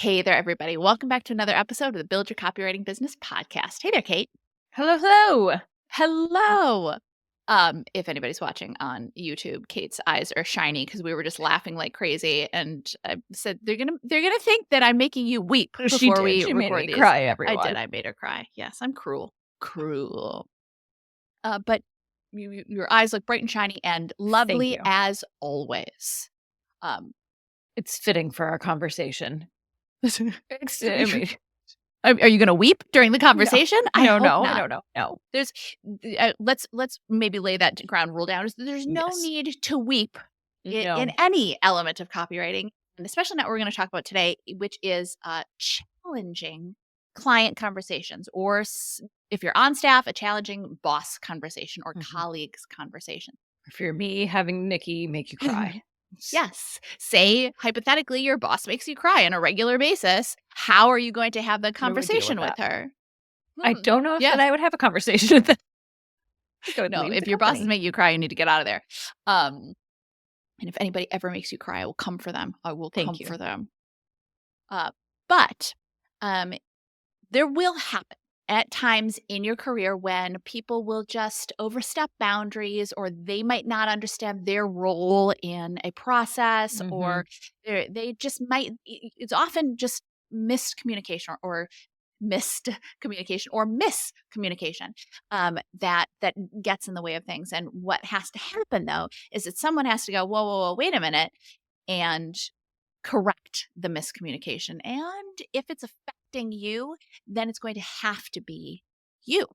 Hey there, everybody. Welcome back to another episode of the Build Your Copywriting Business podcast. Hey there, Kate. Hello, hello. Hello. If anybody's watching on YouTube, Kate's eyes are shiny because we were just laughing like crazy, and I said they're gonna think that I'm making you weep She before did. we She made record me these. cry, I everyone. did. I made her cry. Yes, I'm cruel. But your eyes look bright and shiny and lovely you. as always. It's fitting for our conversation. I mean, are you going to weep during the conversation? I don't know. Not. I don't know. No. There's let's maybe lay that ground rule down. There's no Yes. need to weep No. in any element of copywriting, and especially not what we're going to talk about today, which is challenging client conversations, or if you're on staff, a challenging boss conversation or colleagues conversation. If you're me, having Nikki make you cry. Yes. Say, hypothetically, your boss makes you cry on a regular basis. How are you going to have the conversation with her? I don't know if that I would have a conversation with them. No, if your bosses make you cry, you need to get out of there. And if anybody ever makes you cry, I will come for them. I will come for them. But there will happen at times in your career when people will just overstep boundaries, or they might not understand their role in a process, or they just might, it's often just miscommunication or miscommunication that gets in the way of things. And what has to happen though is that someone has to go, whoa, wait a minute, and correct the miscommunication. And if it's affecting you, then it's going to have to be you.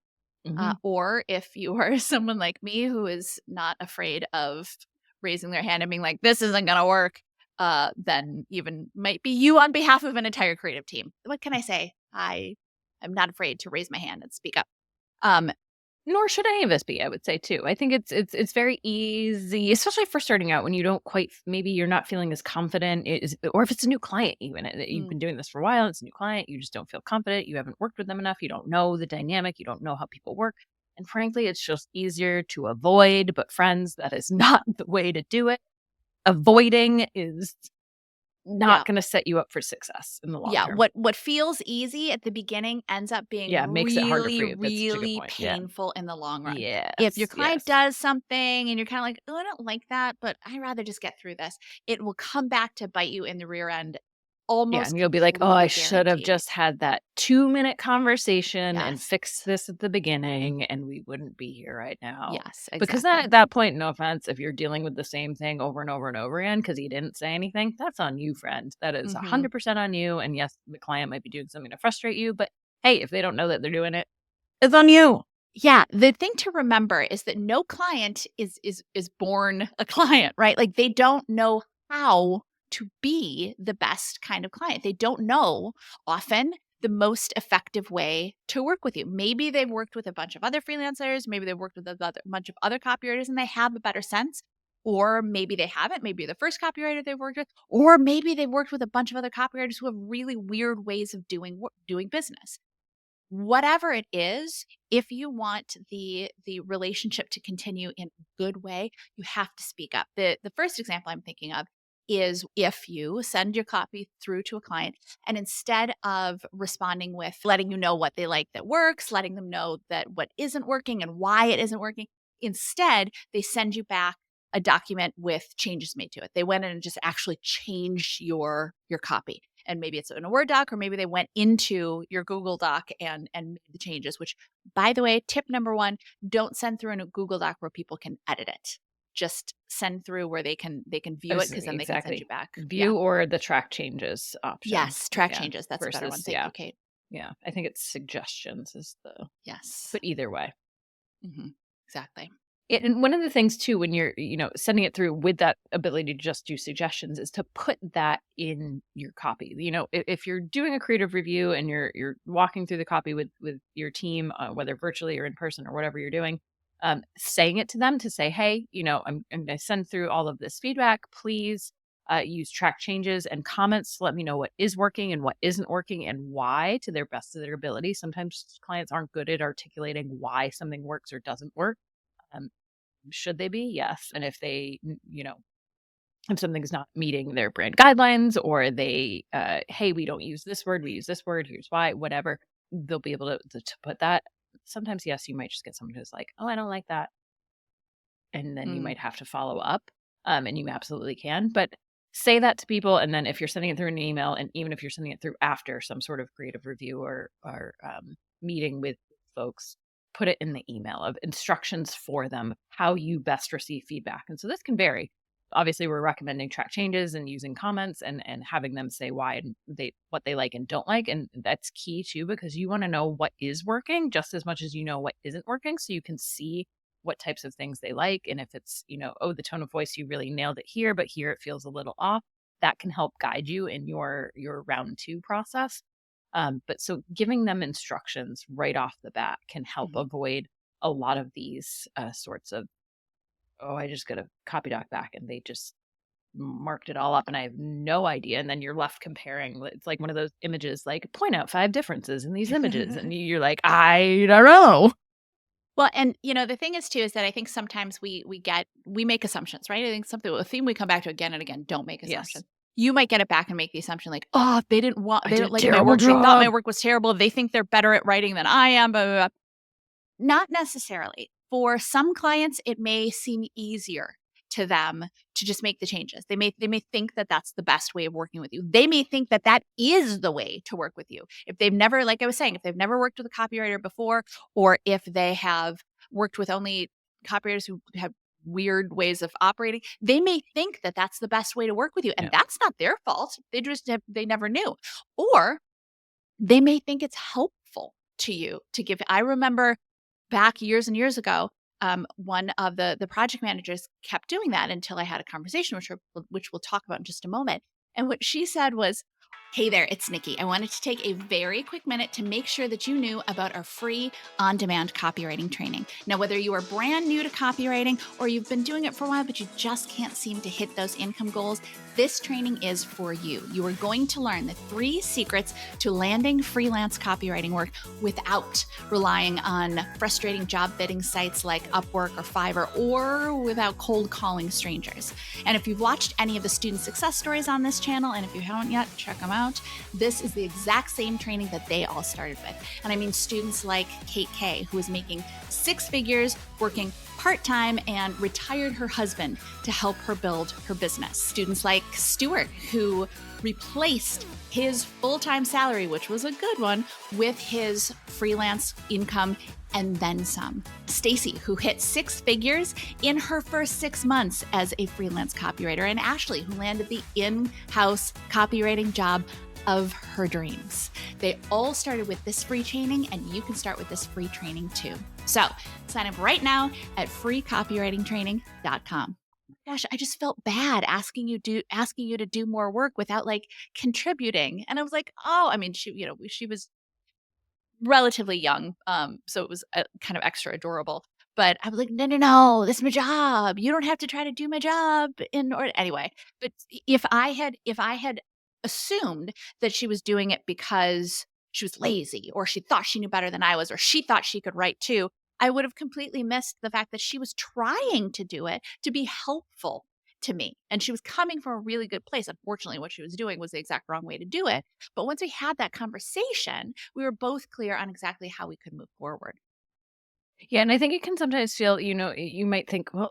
Or if you are someone like me who is not afraid of raising their hand and being like, this isn't going to work, then even might be you on behalf of an entire creative team. What can I say? I'm not afraid to raise my hand and speak up. Nor should any of us be, I would say too. I think it's very easy, especially for starting out, when you don't quite, maybe you're not feeling as confident, or if it's a new client, even you've been doing this for a while, it's a new client, you just don't feel confident, you haven't worked with them enough, you don't know the dynamic, you don't know how people work. And frankly, it's just easier to avoid. But friends, that is not the way to do it. Avoiding is not going to set you up for success in the long term. What feels easy at the beginning ends up being makes it harder for you. really painful in the long run. Yes, if your client does something and you're kind of like, oh, I don't like that, but I'd rather just get through this, it will come back to bite you in the rear end. Almost, and you'll be like, oh, I should have just had that 2-minute conversation and fixed this at the beginning, and we wouldn't be here right now. Yes, exactly. Because at that point, no offense, if you're dealing with the same thing over and over and over again because he didn't say anything, that's on you, friend. That is 100% on you. And yes, the client might be doing something to frustrate you, but hey, if they don't know that they're doing it, it's on you. Yeah, the thing to remember is that no client is born a client, right? Like, they don't know how to be the best kind of client. They don't know often the most effective way to work with you. Maybe they've worked with a bunch of other freelancers, maybe they've worked with a bunch of other copywriters and they have a better sense, or maybe they haven't. Maybe you're the first copywriter they've worked with, or maybe they've worked with a bunch of other copywriters who have really weird ways of doing business. Whatever it is, if you want the relationship to continue in a good way, you have to speak up. The first example I'm thinking of is if you send your copy through to a client and instead of responding with letting you know what they like that works, letting them know that what isn't working and why it isn't working, instead they send you back a document with changes made to it. They went in and just actually changed your copy. And maybe it's in a Word doc, or maybe they went into your Google Doc and made the changes, which, by the way, tip number 1, don't send through in a Google Doc where people can edit it. Just send through where they can view it, because then they can send you back. View or the track changes option. Yes, track changes. That's a better one. Thank you, Kate. Yeah, I think it's suggestions is the. Yes. But either way. Exactly. And one of the things too, when you're, sending it through with that ability to just do suggestions, is to put that in your copy. If you're doing a creative review and you're walking through the copy with your team, whether virtually or in person or whatever you're doing, saying it to them to say, hey, I'm going to send through all of this feedback. Please use track changes and comments to let me know what is working and what isn't working and why, to their best of their ability. Sometimes clients aren't good at articulating why something works or doesn't work. Should they be? Yes. And if they, if something's not meeting their brand guidelines, or they, hey, we don't use this word, we use this word, here's why, whatever, they'll be able to put that. Sometimes, yes, you might just get someone who's like, oh, I don't like that. And then you Mm. might have to follow up, and you absolutely can. But say that to people, and then if you're sending it through an email, and even if you're sending it through after some sort of creative review or meeting with folks, put it in the email of instructions for them, how you best receive feedback. And so this can vary. Obviously, we're recommending track changes and using comments and having them say why and what they like and don't like. And that's key too, because you want to know what is working just as much as you know what isn't working, so you can see what types of things they like. And if it's, oh, the tone of voice, you really nailed it here, but here it feels a little off, that can help guide you in your round 2 process. But so giving them instructions right off the bat can help Mhm. avoid a lot of these sorts of, oh, I just got a copy doc back and they just marked it all up and I have no idea. And then you're left comparing. It's like one of those images, like point out 5 differences in these images. And you're like, I don't know. Well, and the thing is too is that I think sometimes we make assumptions, right? I think a theme we come back to again and again, don't make Yes. assumptions. You might get it back and make the assumption like, oh, I they did don't a like my terrible work. They thought my job. work was terrible. They think they're better at writing than I am, blah, blah, blah. Not necessarily. For some clients, it may seem easier to them to just make the changes. They may think that that's the best way of working with you. They may think that that is the way to work with you. If they've never, like I was saying, if they've never worked with a copywriter before, or if they have worked with only copywriters who have weird ways of operating, they may think that that's the best way to work with you, and Yeah. that's not their fault. They never knew. Or they may think it's helpful to you to give. I remember back years and years ago, one of the project managers kept doing that until I had a conversation, which we'll talk about in just a moment. And what she said was, "Hey there, it's Nikki. I wanted to take a very quick minute to make sure that you knew about our free on-demand copywriting training. Now, whether you are brand new to copywriting or you've been doing it for a while, but you just can't seem to hit those income goals, this training is for you. You are going to learn the 3 secrets to landing freelance copywriting work without relying on frustrating job bidding sites like Upwork or Fiverr, or without cold calling strangers. And if you've watched any of the student success stories on this channel, and if you haven't yet, check them out. This is the exact same training that they all started with. And I mean students like Kate K, who is making 6 figures working part-time and retired her husband to help her build her business. Students like Stuart, who replaced his full-time salary, which was a good one, with his freelance income and then some. Stacy, who hit 6 figures in her first 6 months as a freelance copywriter, and Ashley, who landed the in-house copywriting job of her dreams. They all started with this free training, and you can start with this free training too. So sign up right now at freecopywritingtraining.com. Gosh, I just felt bad asking you to do more work without like contributing. And I was like, oh, I mean, she was relatively young, so it was kind of extra adorable. But I was like, no, no, no, this is my job. You don't have to try to do my job in order anyway. But if I had assumed that she was doing it because she was lazy, or she thought she knew better than I was, or she thought she could write too, I would have completely missed the fact that she was trying to do it to be helpful to me. And she was coming from a really good place. Unfortunately, what she was doing was the exact wrong way to do it. But once we had that conversation, we were both clear on exactly how we could move forward. Yeah, and I think it can sometimes feel, you might think, well,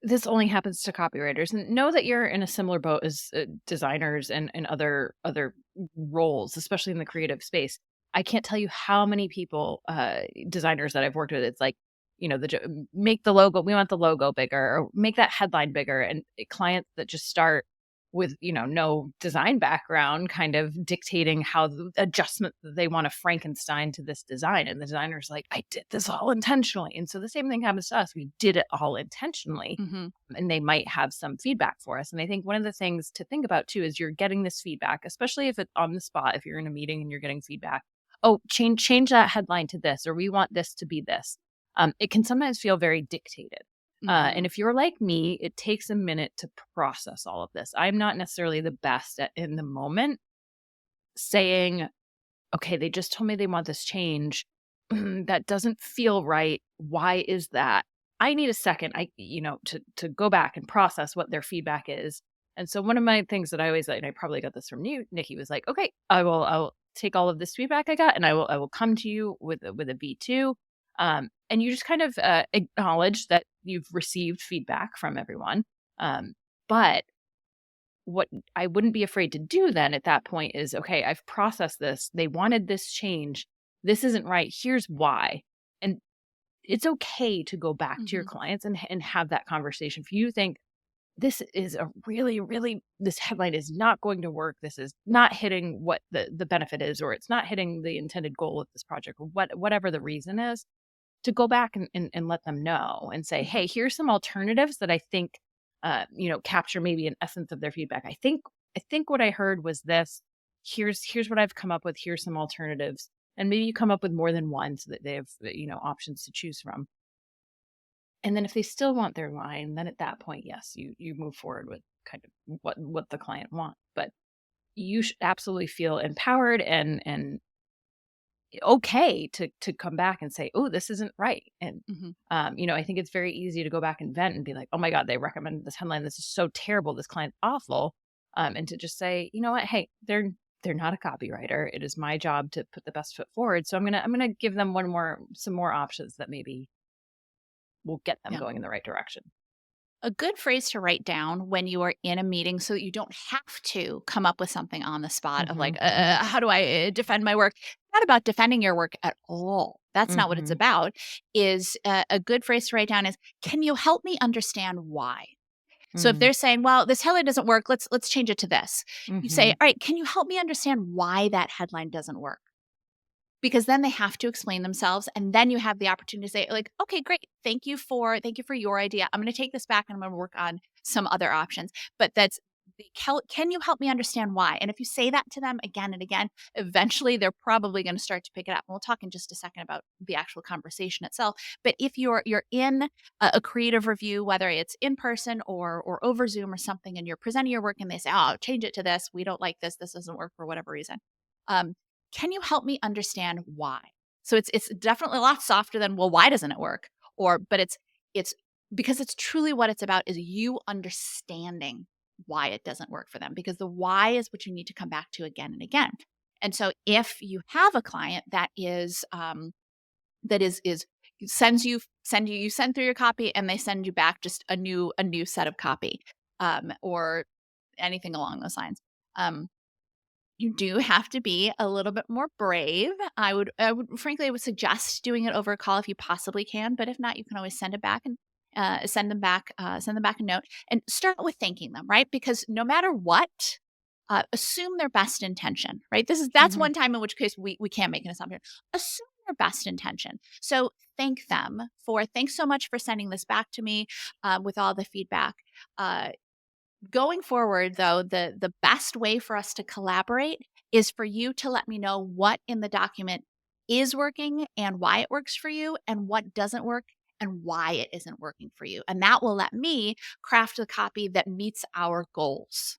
this only happens to copywriters, and know that you're in a similar boat as designers and other roles, especially in the creative space. I can't tell you how many people, designers that I've worked with. It's like, make the logo. We want the logo bigger, or make that headline bigger, and clients that just start with no design background kind of dictating how the adjustment that they want to Frankenstein to this design, and the designer's like, I did this all intentionally. And so the same thing happens to us. We did it all intentionally, Mm-hmm. and they might have some feedback for us. And I think one of the things to think about too is you're getting this feedback, especially if it's on the spot. If you're in a meeting and you're getting feedback, oh, change that headline to this, or we want this to be this. It can sometimes feel very dictated. Mm-hmm. And if you're like me, it takes a minute to process all of this. I'm not necessarily the best at, in the moment, saying, okay, they just told me they want this change. That doesn't feel right. Why is that? I need a second, to go back and process what their feedback is, And so one of my things that I always, and I probably got this from you, Nikki, was like, okay, I'll take all of this feedback I got and I will come to you with a V2. And you just kind of acknowledge that you've received feedback from everyone. But what I wouldn't be afraid to do then at that point is, okay, I've processed this. They wanted this change. This isn't right. Here's why. And it's okay to go back to your Mhm. clients and have that conversation. If you think this is a really, really, this headline is not going to work. This is not hitting what the benefit is, or it's not hitting the intended goal of this project, or whatever the reason is, to go back and let them know and say, Mhm. hey, here's some alternatives that I think, capture maybe an essence of their feedback. I think what I heard was this. Here's what I've come up with. Here's some alternatives. And maybe you come up with more than one so that they have, options to choose from. And then if they still want their line, then at that point, yes, you move forward with kind of what the client wants. But you should absolutely feel empowered and okay to come back and say, oh, this isn't right. And Mhm. I think it's very easy to go back and vent and be like, oh my God, they recommended this headline. This is so terrible. This client's awful. And to just say, you know what, hey, they're not a copywriter. It is my job to put the best foot forward. So I'm gonna give them some more options that maybe will get them Yeah. going in the right direction. A good phrase to write down when you are in a meeting so that you don't have to come up with something on the spot of like, Mhm. how do I defend my work? Not about defending your work at all. That's not what it's Mhm. about. Is a good phrase to write down is, can you help me understand why? So if Mhm. they're saying, well, this headline doesn't work, let's change it to this. You say, Mhm. all right, can you help me understand why that headline doesn't work? Because then they have to explain themselves, and then you have the opportunity to say like, "Okay, great. Thank you for your idea. I'm gonna take this back and I'm gonna work on some other options." But that's the can you help me understand why? And if you say that to them again and again, eventually they're probably gonna start to pick it up. And we'll talk in just a second about the actual conversation itself. But if you're in a creative review, whether it's in person or over Zoom or something, and you're presenting your work and they say, "Oh, change it to this. We don't like this. This doesn't work for whatever reason." Um, can you help me understand why? So it's definitely a lot softer than, well, why doesn't it work? But it's because it's truly what it's about is you understanding why it doesn't work for them, because the why is what you need to come back to again and again. And so if you have a client that is you send through your copy and they send you back just a new set of copy, or anything along those lines. Um, you do have to be a little bit more brave. I would frankly, I would suggest doing it over a call if you possibly can, but if not, you can always send it back and send them back a note and start with thanking them, right? Because no matter what, assume their best intention, right? That's Mhm. one time in which case we can't make an assumption. Assume their best intention. So thank them for thanks so much for sending this back to me with all the feedback. Uh, Going forward, though, the best way for us to collaborate is for you to let me know what in the document is working and why it works for you, and what doesn't work and why it isn't working for you. And that will let me craft a copy that meets our goals.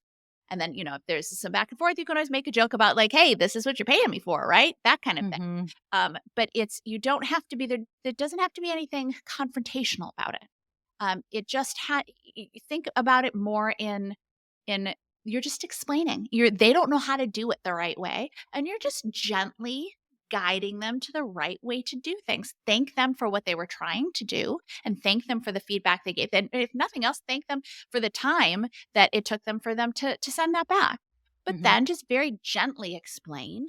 And then, if there's some back and forth, you can always make a joke about like, "Hey, this is what you're paying me for," right? That kind of thing. Mhm. But you don't have to be there. There doesn't have to be anything confrontational about it. It just had think about it more in you're just explaining. They don't know how to do it the right way, and you're just gently guiding them to the right way to do things. Thank them for what they were trying to do and thank them for the feedback they gave. And if nothing else, thank them for the time that it took them for them to send that back. But Mhm. then just very gently explain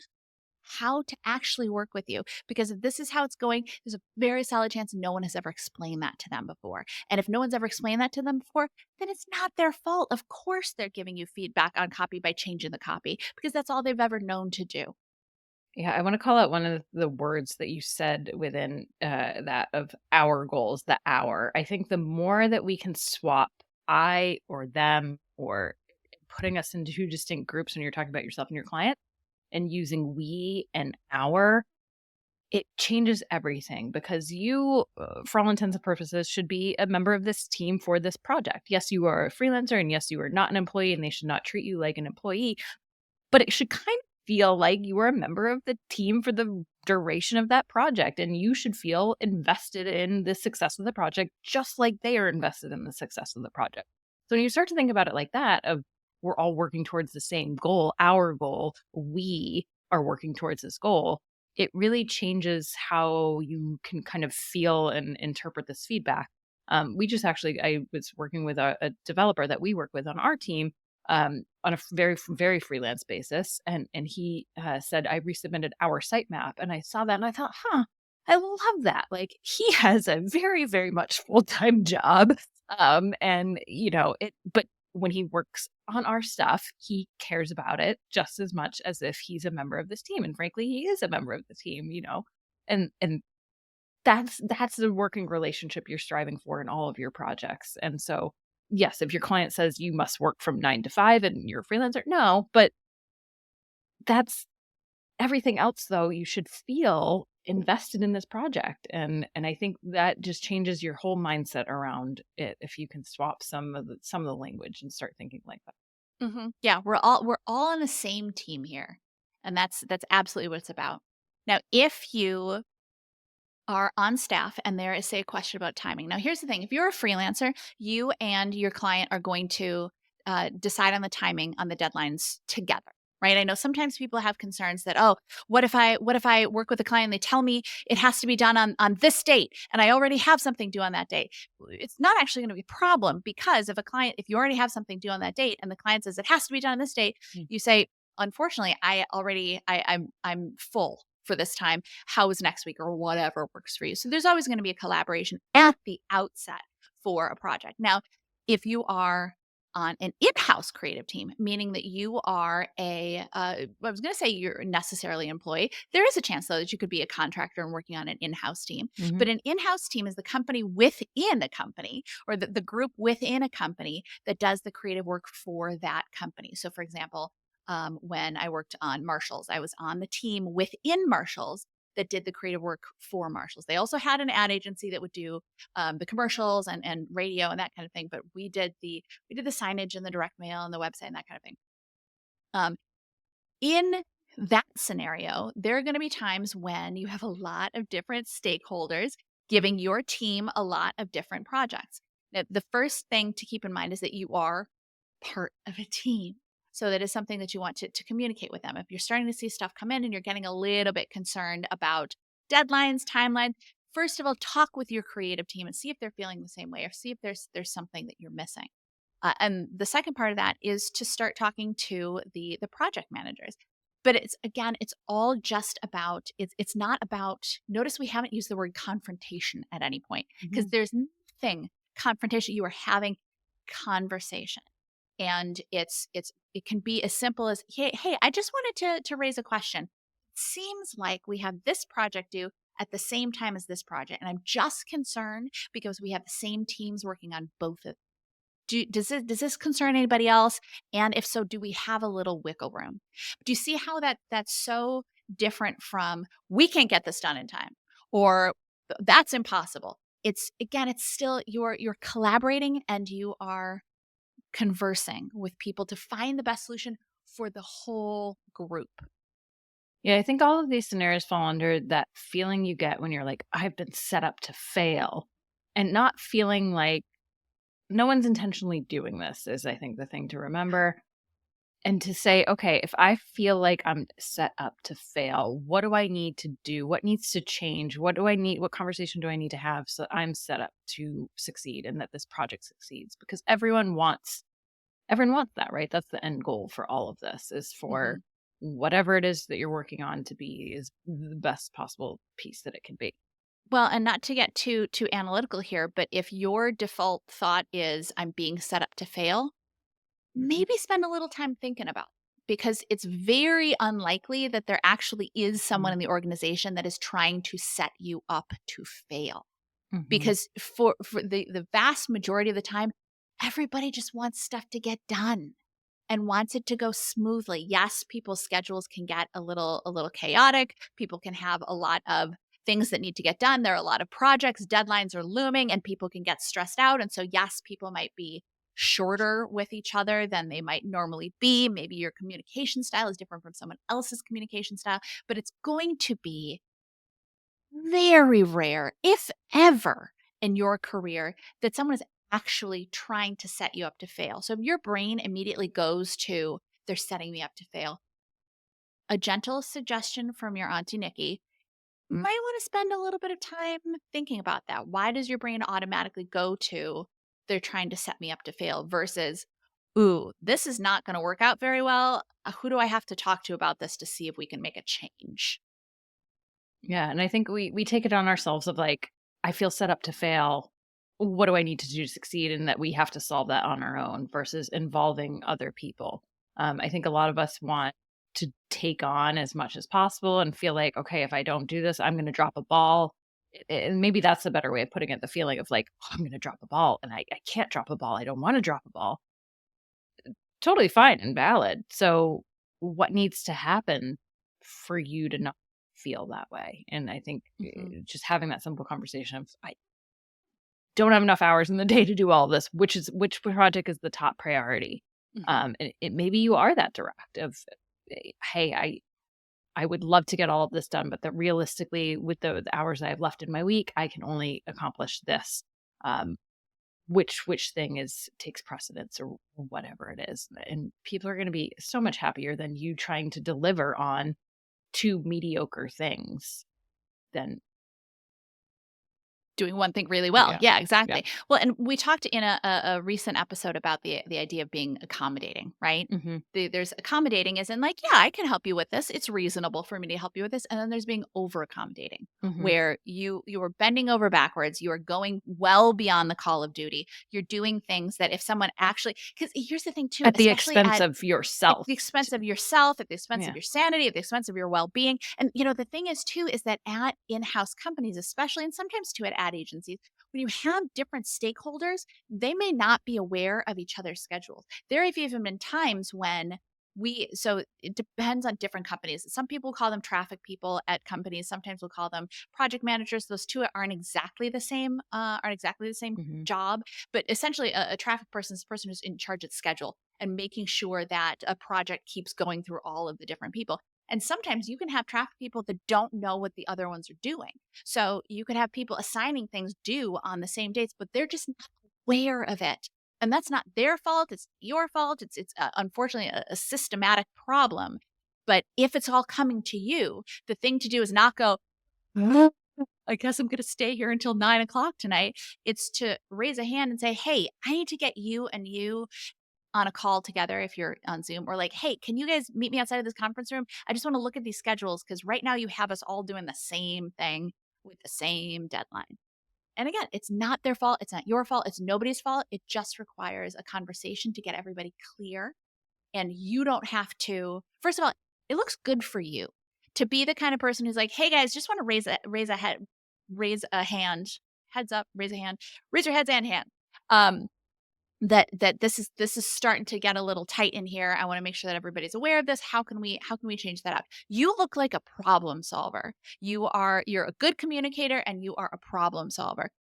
how to actually work with you. Because if this is how it's going, there's a very solid chance no one has ever explained that to them before. And if no one's ever explained that to them before, then it's not their fault. Of course, they're giving you feedback on copy by changing the copy because that's all they've ever known to do. Yeah, I want to call out one of the words that you said within that of our goals, the hour. I think the more that we can swap I or them or putting us into two distinct groups when you're talking about yourself and your client and using we and our, it changes everything because you, for all intents and purposes, should be a member of this team for this project. Yes, you are a freelancer and yes, you are not an employee and they should not treat you like an employee, but it should kind of feel like you were a member of the team for the duration of that project, and you should feel invested in the success of the project just like they are invested in the success of the project. So when you start to think about it like that, of we're all working towards the same goal, our goal, we are working towards this goal, it really changes how you can kind of feel and interpret this feedback. We just actually, I was working with a developer that we work with on our team, on a very freelance basis, and he said I resubmitted our sitemap, and I saw that and I thought, huh, I love that. Like he has a very much full time job, and but when he works on our stuff, he cares about it just as much as if he's a member of this team, and frankly, he is a member of the team, and that's the working relationship you're striving for in all of your projects. And so, yes, if your client says you must work from 9 to 5 and you're a freelancer, no, but that's everything else though, you should feel invested in this project. And I think that just changes your whole mindset around it if you can swap some of the language and start thinking like that. Yeah, we're all on the same team here, and that's absolutely what it's about. Now, if you are on staff and there is, say, a question about timing. Now, here's the thing: if you're a freelancer, you and your client are going to decide on the timing on the deadlines together. Right. I know sometimes people have concerns that, oh, what if I work with a client and they tell me it has to be done on this date and I already have something due on that date. It's not actually going to be a problem, because if you already have something due on that date and the client says it has to be done on this date, Mm. you say, unfortunately, I'm full for this time. How is next week, or whatever works for you? So there's always going to be a collaboration at the outset for a project. Now, if you are on an in-house creative team, meaning that you are I was going to say you're necessarily an employee. There is a chance though that you could be a contractor and working on an in-house team. Mhm. But an in-house team is the company within a company, or the group within a company that does the creative work for that company. So for example, when I worked on Marshalls, I was on the team within Marshalls that did the creative work for Marshalls. They also had an ad agency that would do the commercials and radio and that kind of thing. But we did the signage and the direct mail and the website and that kind of thing. Um, in that scenario, there are going to be times when you have a lot of different stakeholders giving your team a lot of different projects. Now, the first thing to keep in mind is that you are part of a team. So that is something that you want to communicate with them. If you're starting to see stuff come in and you're getting a little bit concerned about deadlines, timelines, first of all, talk with your creative team and see if they're feeling the same way, or see if there's something that you're missing. And the second part of that is to start talking to the project managers. But it's all just about, it's not about, notice we haven't used the word confrontation at any point, because Mhm. there's nothing confrontation. You are having conversation. And it can be as simple as, hey, I just wanted to raise a question. It seems like we have this project due at the same time as this project, and I'm just concerned because we have the same teams working on both of. Does this concern anybody else? And if so, do we have a little wiggle room? Do you see how that's so different from, we can't get this done in time, or that's impossible? It's still, you're collaborating and you are conversing with people to find the best solution for the whole group. Yeah, I think all of these scenarios fall under that feeling you get when you're like, I've been set up to fail, and not feeling like no one's intentionally doing this is, I think, the thing to remember. And to say, okay, if I feel like I'm set up to fail, what do I need to do? What needs to change? What do I need? What conversation do I need to have so I'm set up to succeed and that this project succeeds? Because everyone wants that, right? That's the end goal for all of this, is for Mhm. whatever it is that you're working on to be is the best possible piece that it can be. Well, and not to get too analytical here, but if your default thought is, I'm being set up to fail, maybe spend a little time thinking about it, because it's very unlikely that there actually is someone in the organization that is trying to set you up to fail. Mm-hmm. Because for the vast majority of the time, everybody just wants stuff to get done and wants it to go smoothly. Yes, people's schedules can get a little chaotic. People can have a lot of things that need to get done. There are a lot of projects, deadlines are looming, and people can get stressed out. And so yes, people might be shorter with each other than they might normally be. Maybe your communication style is different from someone else's communication style, but it's going to be very rare, if ever, in your career that someone is actually trying to set you up to fail. So if your brain immediately goes to, they're setting me up to fail, a gentle suggestion from your Auntie Nikki, might want to spend a little bit of time thinking about that. Why does your brain automatically go to, they're trying to set me up to fail versus, ooh, this is not going to work out very well. Who do I have to talk to about this to see if we can make a change? Yeah, and I think we take it on ourselves of like, I feel set up to fail. What do I need to do to succeed? And that we have to solve that on our own versus involving other people. I think a lot of us want to take on as much as possible and feel like, okay, if I don't do this, I'm going to drop a ball. And maybe that's a better way of putting it. The feeling of like, oh, I'm going to drop a ball and I can't drop a ball. I don't want to drop a ball. Totally fine and valid. So, what needs to happen for you to not feel that way? And I think just having that simple conversation of, I don't have enough hours in the day to do all of this. Which project is the top priority? And maybe you are that direct of, hey, I would love to get all of this done, but that realistically, with the hours I have left in my week, I can only accomplish this. Which thing takes precedence or whatever it is, and people are going to be so much happier than you trying to deliver on two mediocre things than doing one thing really well. Yeah, yeah. exactly. Well, and we talked in a recent episode about the idea of being accommodating, right? There's accommodating as in like, yeah, I can help you with this. It's reasonable for me to help you with this. And then there's being over accommodating, where you are bending over backwards. You are going well beyond the call of duty. You're doing things that if someone actually, because here's the thing too, at the especially expense of at yourself, the expense of yourself, at the expense of your sanity, at the expense of your well-being. And the thing is too, is that at in-house companies, especially, and sometimes too at ad agencies, when you have different stakeholders, they may not be aware of each other's schedules. There have even been times when so it depends on different companies. Some people call them traffic people at companies. Sometimes we'll call them project managers. Those two aren't exactly the same, job, but essentially a traffic person is the person who's in charge of schedule and making sure that a project keeps going through all of the different people. And sometimes you can have traffic people that don't know what the other ones are doing. So you could have people assigning things due on the same dates, but they're just not aware of it. And that's not their fault. It's your fault. It's unfortunately a systematic problem. But if it's all coming to you, the thing to do is not go, I guess I'm going to stay here until 9 o'clock tonight. It's to raise a hand and say, hey, I need to get you and you on a call together if you're on Zoom, or like, hey, can you guys meet me outside of this conference room? I just want to look at these schedules because right now you have us all doing the same thing with the same deadline. And again, it's not their fault. It's not your fault. It's nobody's fault. It just requires a conversation to get everybody clear. And you don't have to, first of all, it looks good for you to be the kind of person who's like, hey guys, just want to raise a hand, heads up, raise a hand, raise your heads and hand. That this is starting to get a little tight in here. I want to make sure that everybody's aware of this. How can we change that up? You look like a problem solver. You're a good communicator and you are a problem solver.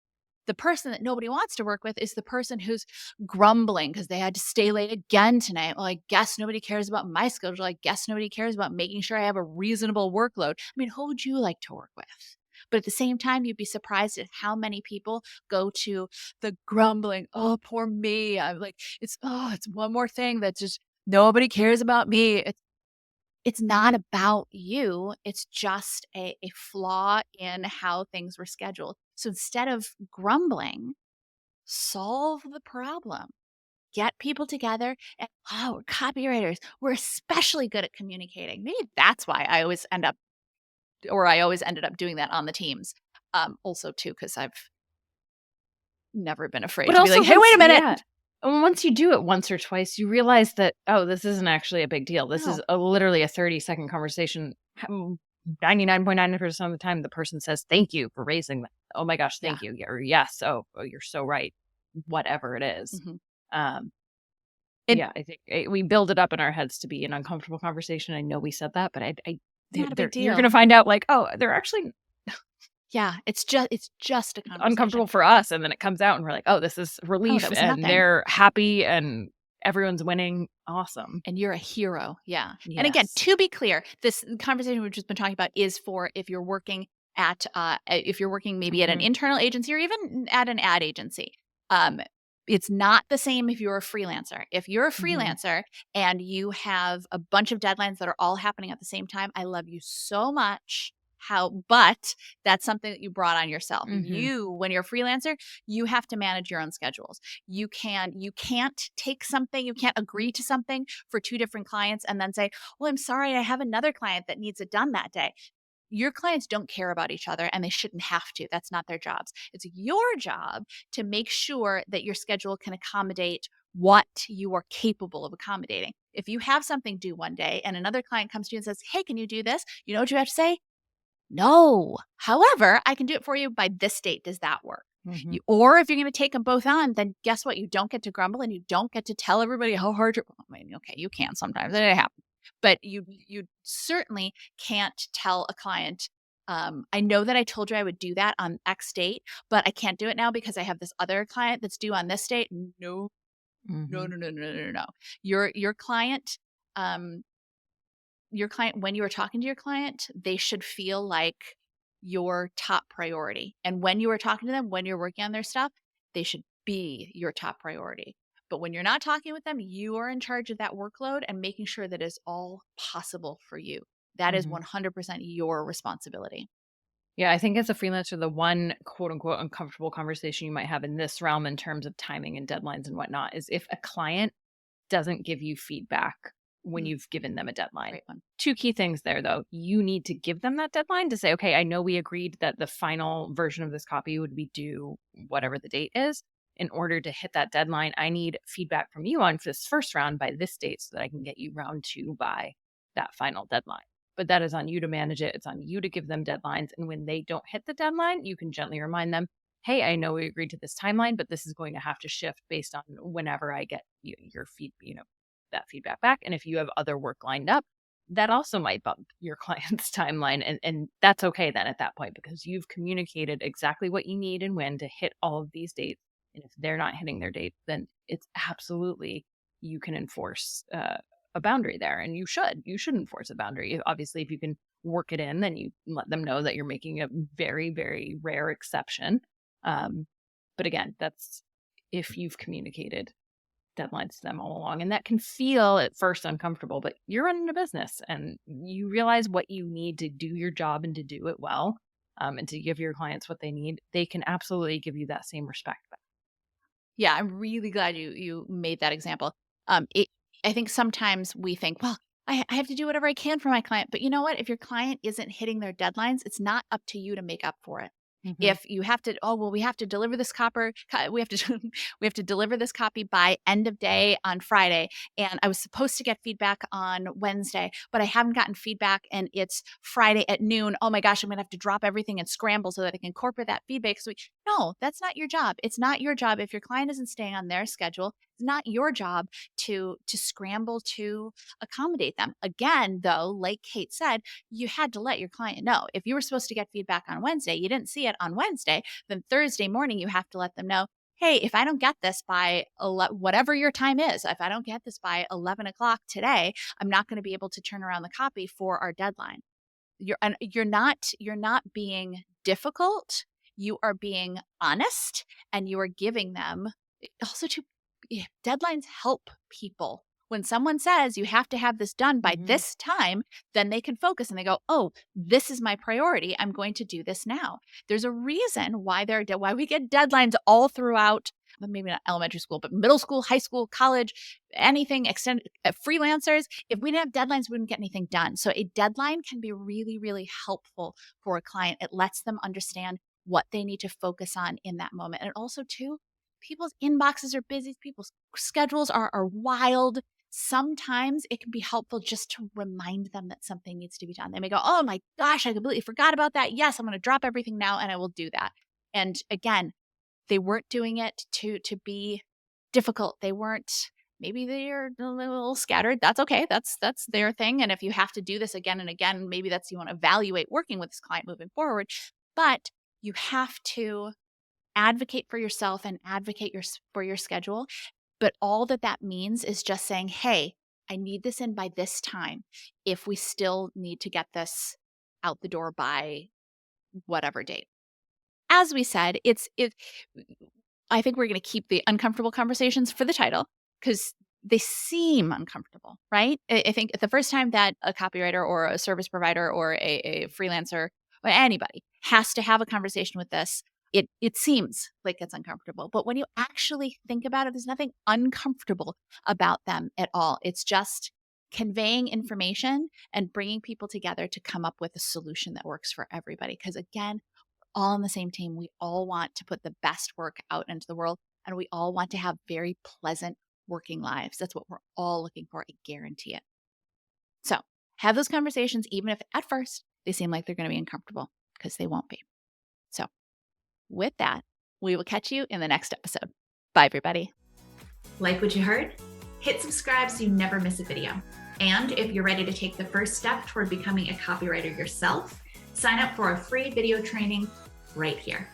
The person that nobody wants to work with is the person who's grumbling because they had to stay late again tonight. Well, I guess nobody cares about my schedule. I guess nobody cares about making sure I have a reasonable workload. I mean, who would you like to work with? But at the same time, you'd be surprised at how many people go to the grumbling. Oh, poor me. I'm like, it's one more thing that just nobody cares about me. It's not about you. It's just a flaw in how things were scheduled. So instead of grumbling, solve the problem. Get people together and, we're copywriters. We're especially good at communicating. Maybe that's why I always ended up doing that on the teams. Also too, because I've never been afraid to be like, hey, wait a minute. Yeah. And once you do it once or twice, you realize that, oh, this isn't actually a big deal. This is literally a 30-second conversation. 99.9% of the time, the person says, thank you for raising that. Oh my gosh, thank you. Or yes. Oh, you're so right. Whatever it is. I think we build it up in our heads to be an uncomfortable conversation. I know we said that, but not a big deal. You're going to find out like, oh, they're actually it's just a conversation. Uncomfortable for us, and then it comes out and we're like, oh, this is relief, and nothing. They're happy and everyone's winning. Awesome. And you're a hero. Yeah. Yes. And again, to be clear, this conversation we've just been talking about is for if you're working maybe at an internal agency or even at an ad agency. It's not the same if you're a freelancer. If you're a Mhm. freelancer and you have a bunch of deadlines that are all happening at the same time, I love you so much. But that's something that you brought on yourself. Mhm. When you're a freelancer, you have to manage your own schedules. You can't take something, you can't agree to something for two different clients and then say, "Well, I'm sorry, I have another client that needs it done that day." Your clients don't care about each other and they shouldn't have to. That's not their jobs. It's your job to make sure that your schedule can accommodate what you are capable of accommodating. If you have something due one day and another client comes to you and says, "Hey, can you do this?" You know what you have to say? "No. However, I can do it for you by this date. Does that work?" Mhm. Or if you're going to take them both on, then guess what? You don't get to grumble and you don't get to tell everybody how hard you're. I mean, okay, you can sometimes. It happens, but you certainly can't tell a client. I know that I told you I would do that on X date, but I can't do it now because I have this other client that's due on this date. No, no, Mhm. no, no, no, no, no, no. Your client. Um, your client, when you are talking to your client, they should feel like your top priority. And when you are talking to them, when you're working on their stuff, they should be your top priority. But when you're not talking with them, you are in charge of that workload and making sure that is all possible for you. That is Mhm. 100% your responsibility. Yeah, I think as a freelancer, the one quote unquote uncomfortable conversation you might have in this realm in terms of timing and deadlines and whatnot is if a client doesn't give you feedback when Mm, you've given them a deadline. great one. Two key things there, though. You need to give them that deadline to say, okay, I know we agreed that the final version of this copy would be due whatever the date is. In order to hit that deadline, I need feedback from you on this first round by this date so that I can get you round two by that final deadline. But that is on you to manage it. It's on you to give them deadlines. And when they don't hit the deadline, you can gently remind them, hey, I know we agreed to this timeline, but this is going to have to shift based on whenever I get your that feedback back. And if you have other work lined up, that also might bump your client's timeline. And that's okay then at that point, because you've communicated exactly what you need and when to hit all of these dates. And if they're not hitting their dates, then it's absolutely, you can enforce a boundary there. And you should enforce a boundary. Obviously, if you can work it in, then you let them know that you're making a very, very rare exception. Um, but again, that's if you've communicated deadlines to them all along. And that can feel at first uncomfortable, but you're running a business and you realize what you need to do your job and to do it well, and to give your clients what they need. They can absolutely give you that same respect back. Yeah, I'm really glad you made that example. It I think sometimes we think, well, I have to do whatever I can for my client. But you know what? If your client isn't hitting their deadlines, it's not up to you to make up for it. Hmm. If you have to, oh well, we have to deliver this we have to we have to deliver this copy by end of day on Friday, and I was supposed to get feedback on Wednesday, but I haven't gotten feedback, and it's Friday at noon. Oh my gosh, I'm gonna have to drop everything and scramble so that I can incorporate that feedback. So no, that's not your job. It's not your job if your client isn't staying on their schedule. It's not your job to scramble to accommodate them. Again, though, like Kate said, you had to let your client know. If you were supposed to get feedback on Wednesday, you didn't see it on Wednesday, then Thursday morning you have to let them know, hey, if I don't get this by whatever your time is, if I don't get this by 11 o'clock today, I'm not going to be able to turn around the copy for our deadline. You're not being difficult. You are being honest, and you are giving them also to deadlines help people. When someone says you have to have this done by Hmm. this time, then they can focus and they go, "Oh, this is my priority. I'm going to do this now." There's a reason why why we get deadlines all throughout, well, maybe not elementary school, but middle school, high school, college, anything extended, freelancers. If we didn't have deadlines, we wouldn't get anything done. So a deadline can be really, really helpful for a client. It lets them understand what they need to focus on in that moment. And also, too, people's inboxes are busy, people's schedules are wild. Sometimes it can be helpful just to remind them that something needs to be done. They may go, "Oh my gosh, I completely forgot about that. Yes, I'm going to drop everything now and I will do that." And again, they weren't doing it to be difficult. They weren't, maybe they're a little scattered. That's okay. That's their thing. And if you have to do this again and again, maybe that's, you want to evaluate working with this client moving forward. But you have to advocate for yourself and advocate for your schedule. But all that that means is just saying, hey, I need this in by this time. If we still need to get this out the door by whatever date. As we said, I think we're going to keep the uncomfortable conversations for the title because they seem uncomfortable, right? I think the first time that a copywriter or a service provider or a freelancer or anybody has to have a conversation with this, it seems like it's uncomfortable. But when you actually think about it, there's nothing uncomfortable about them at all. It's just conveying information and bringing people together to come up with a solution that works for everybody. Because again, all on the same team. We all want to put the best work out into the world, and we all want to have very pleasant working lives. That's what we're all looking for. I guarantee it. So have those conversations, even if at first they seem like they're going to be uncomfortable, because they won't be. So with that, we will catch you in the next episode. Bye, everybody. Like what you heard? Hit subscribe so you never miss a video. And if you're ready to take the first step toward becoming a copywriter yourself, sign up for a free video training right here.